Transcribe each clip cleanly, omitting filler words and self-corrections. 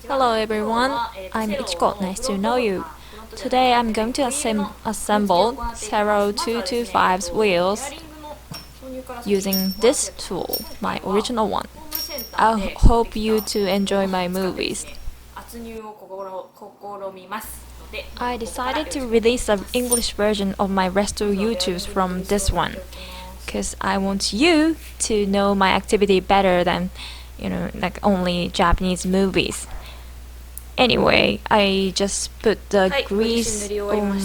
Hello everyone, I'm Ichico, nice to know you. Today I'm going to assemble Serow225's wheels using this tool, my original one. I hope you to enjoy my movies. I decided to release an English version of my resto YouTubes from this one, because I want you to know my activity better than, like only Japanese movies. Anyway, I just put the grease on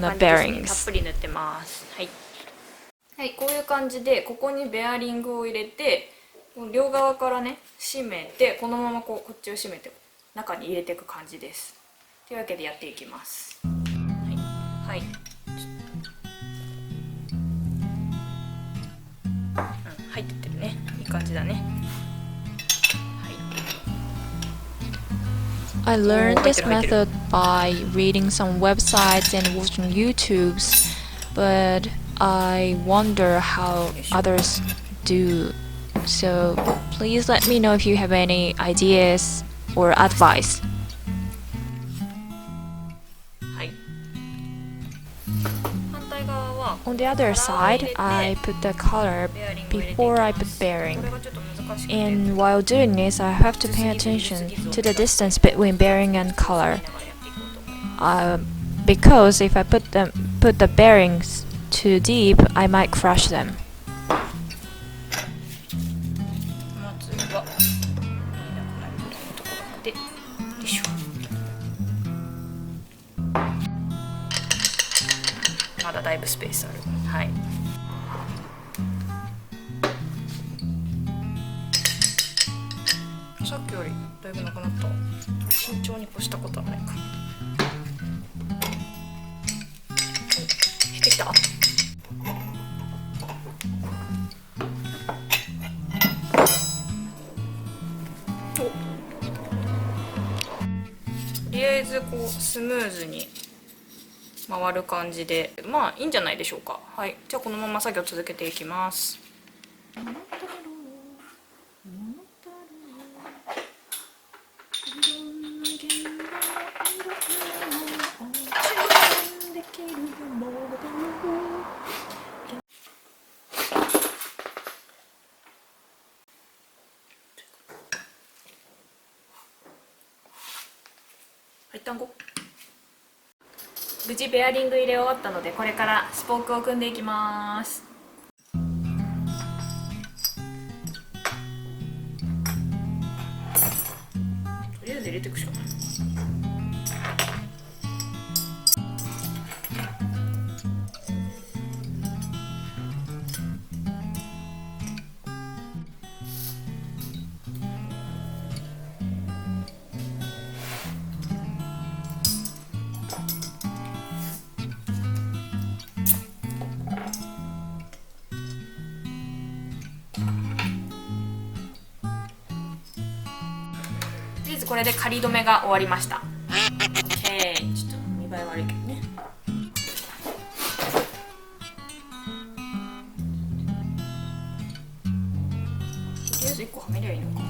the bearings. はい、こういう感じでここにベアリングを入れて、両側からね締めて、このままこっちを締めて中に入れていく感じです。というわけでやっていきます。はい、入ってってるね。いい感じだね。I learned this method by reading some websites and watching YouTubes, but I wonder how others do. So please let me know if you have any ideas or advice. On the other side, I put the color before I put bearing. And while doing this, I have to pay attention to the distance between bearing and color. Because if I put the bearings too deep, I might crush them. Sa さっきよりだいぶなくなった。慎重にこしたことはないか。減ってきた。とりあえずスムーズに回る感じで、まあいいんじゃないでしょうか。はい、じゃあこのまま作業続けていきます。無事ベアリング入れ終わったので、これからスポークを組んでいきます。とりあえず入れていくしかない。これで仮止めが終わりました。OK、ちょっと見栄え悪いけどね。とりあえず1個はめりゃいいのか。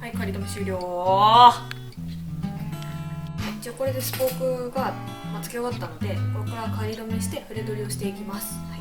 はい、仮止め終了。一応これでスポークがつけ終わったので、これから仮止めして筆取りをしていきます。はい、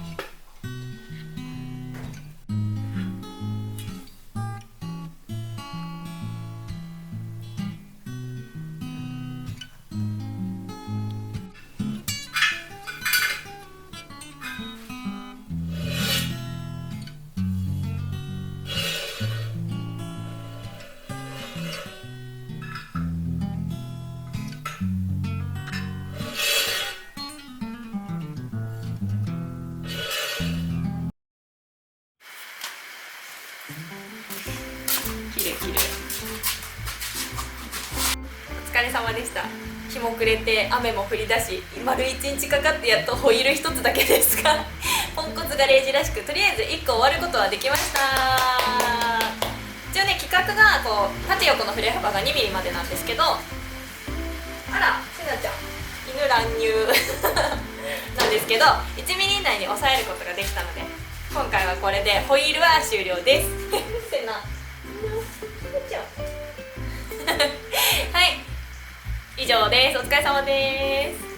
きれいきれい。お疲れ様でした。日も暮れて雨も降り出し、丸1日かかってやっとホイール1つだけですがポンコツガレージらしくとりあえず1個終わることはできました。一応ね、規格がこう縦横の振れ幅が 2mm までなんですけど、あらせなちゃん犬乱入なんですけど 1mm 以内に抑えることができたので、今回はこれでホイールは終了ですせなはい、以上です。お疲れ様です。